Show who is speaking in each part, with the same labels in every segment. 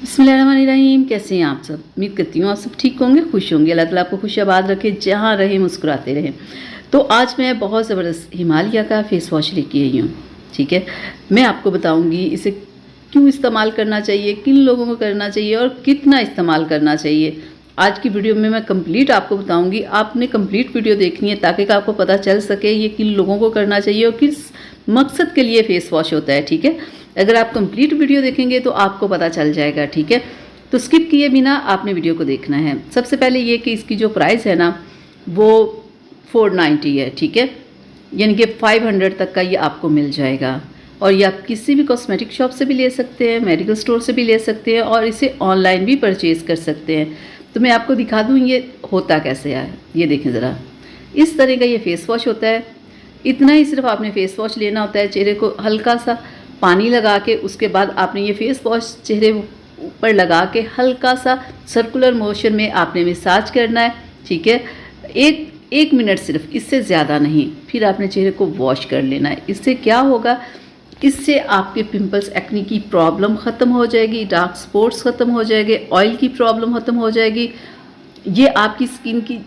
Speaker 1: बिस्मिल्लाहिर्रहमानिर्रहीम। कैसे हैं आप सब? उम्मीद करती हूँ आप सब ठीक होंगे, खुश होंगे। अल्लाह ताला आपको खुशआबाद रखे, जहाँ रहे मुस्कुराते रहें। तो आज मैं बहुत ज़बरदस्त हिमालय का फ़ेस वॉश लेके आई हूँ। ठीक है, मैं आपको बताऊँगी इसे क्यों इस्तेमाल करना चाहिए, किन लोगों को करना चाहिए और कितना इस्तेमाल करना चाहिए। आज की वीडियो में मैं कंप्लीट आपको बताऊंगी। आपने कंप्लीट वीडियो देखनी है ताकि आपको पता चल सके ये किन लोगों को करना चाहिए और किस मकसद के लिए फ़ेस वॉश होता है। ठीक है, अगर आप कंप्लीट वीडियो देखेंगे तो आपको पता चल जाएगा। ठीक है, तो स्किप किए बिना आपने वीडियो को देखना है। सबसे पहले ये कि इसकी जो प्राइस है ना वो 490 है। ठीक है, यानी कि 500 तक का ये आपको मिल जाएगा। और ये आप किसी भी कॉस्मेटिक शॉप से भी ले सकते हैं, मेडिकल स्टोर से भी ले सकते हैं और इसे ऑनलाइन भी परचेज़ कर सकते हैं। तो मैं आपको दिखा दूँ ये होता कैसे है। ये देखें ज़रा, इस तरह का ये फेस वॉश होता है। इतना ही सिर्फ आपने फेस वॉश लेना होता है। चेहरे को हल्का सा पानी लगा के उसके बाद आपने ये फेस वॉश चेहरे ऊपर लगा के हल्का सा सर्कुलर मोशन में आपने मसाज करना है। ठीक है, एक मिनट सिर्फ, इससे ज़्यादा नहीं। फिर आपने चेहरे को वॉश कर लेना है। इससे क्या होगा, इससे आपके पिंपल्स, एक्ने की प्रॉब्लम ख़त्म हो जाएगी, डार्क स्पॉट्स ख़त्म हो जाएंगे, ऑयल की प्रॉब्लम ख़त्म हो जाएगी। ये आपकी स्किन की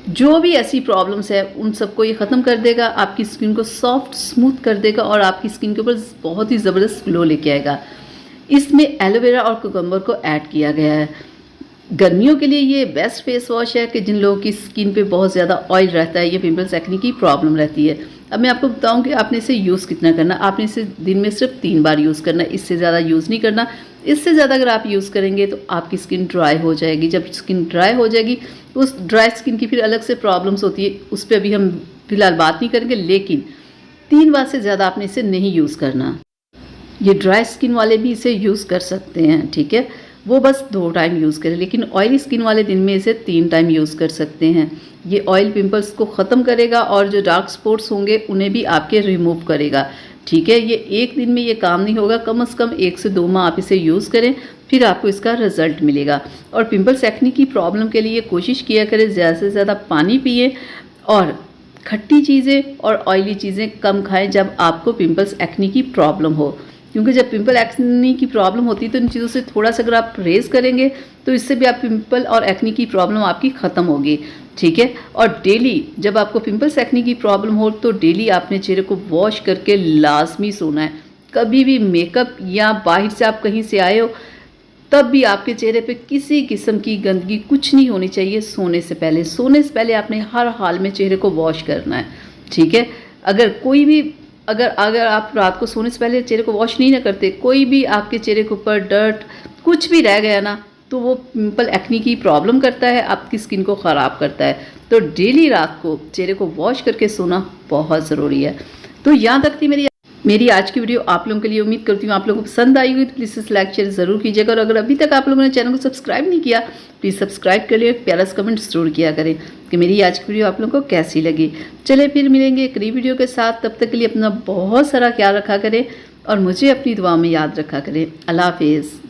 Speaker 1: जो भी ऐसी प्रॉब्लम्स है उन सबको ये ख़त्म कर देगा। आपकी स्किन को सॉफ्ट स्मूथ कर देगा और आपकी स्किन के ऊपर बहुत ही ज़बरदस्त ग्लो लेके आएगा। इसमें एलोवेरा और कुकुम्बर को ऐड किया गया है। गर्मियों के लिए ये बेस्ट फेस वॉश है कि जिन लोगों की स्किन पे बहुत ज़्यादा ऑयल रहता है, ये पिंपल्स, एक्ने की प्रॉब्लम रहती है। अब मैं आपको बताऊं कि आपने इसे यूज़ कितना करना। आपने इसे दिन में सिर्फ 3 बार यूज़ करना, इससे ज़्यादा यूज़ नहीं करना। इससे ज़्यादा अगर आप यूज़ करेंगे तो आपकी स्किन ड्राई हो जाएगी। जब स्किन ड्राई हो जाएगी तो उस ड्राई स्किन की फिर अलग से प्रॉब्लम्स होती है, उस पर अभी हम फिलहाल बात नहीं करेंगे। लेकिन 3 बार से ज़्यादा आपने इसे नहीं यूज़ करना। ये ड्राई स्किन वाले भी इसे यूज़ कर सकते हैं। ठीक है, वो बस 2 टाइम यूज़ करें। लेकिन ऑयली स्किन वाले दिन में इसे 3 टाइम यूज़ कर सकते हैं। ये ऑयल पिंपल्स को ख़त्म करेगा और जो डार्क स्पॉट्स होंगे उन्हें भी आपके रिमूव करेगा। ठीक है, ये एक दिन में ये काम नहीं होगा, कम से कम 1 से 2 माह आप इसे यूज़ करें, फिर आपको इसका रिजल्ट मिलेगा। और पिंपल्स, एक्ने की प्रॉब्लम के लिए कोशिश किया करें ज़्यादा से ज़्यादा पानी पिए और खट्टी चीज़ें और ऑयली चीज़ें कम खाएं जब आपको पिंपल्स, एक्ने की प्रॉब्लम हो। क्योंकि जब पिंपल, एक्ने की प्रॉब्लम होती है तो इन चीज़ों से थोड़ा सा अगर आप परहेज़ करेंगे तो इससे भी आप पिंपल और एक्ने की प्रॉब्लम आपकी ख़त्म होगी। ठीक है, और डेली जब आपको पिंपल्स, एक्ने की प्रॉब्लम हो तो डेली आपने चेहरे को वॉश करके लाजमी सोना है। कभी भी मेकअप या बाहर से आप कहीं से आए हो तब भी आपके चेहरे पे किसी किस्म की गंदगी कुछ नहीं होनी चाहिए। सोने से पहले आपने हर हाल में चेहरे को वॉश करना है। ठीक है, अगर आप रात को सोने से पहले चेहरे को वॉश नहीं ना करते, कोई भी आपके चेहरे के ऊपर डर्ट कुछ भी रह गया ना तो वो पिंपल, एक्ने की प्रॉब्लम करता है, आपकी स्किन को ख़राब करता है। तो डेली रात को चेहरे को वॉश करके सोना बहुत ज़रूरी है। तो यहाँ तक थी मेरी आज की वीडियो। आप लोगों के लिए उम्मीद करती हूँ आप लोगों को पसंद आई हुई। तो प्लीज़ इस लाइक शेयर ज़रूर कीजिएगा और अगर अभी तक आप लोगों ने चैनल को सब्सक्राइब नहीं किया प्लीज़ सब्सक्राइब कर लिए, प्यारा सा कमेंट ज़रूर किया करें कि मेरी आज की वीडियो आप लोगों को कैसी लगी। चलिए फिर मिलेंगे एक नई वीडियो के साथ। तब तक के लिए अपना बहुत सारा ख्याल रखा करें और मुझे अपनी दुआ में याद रखा करें। अल्लाह हाफिज़।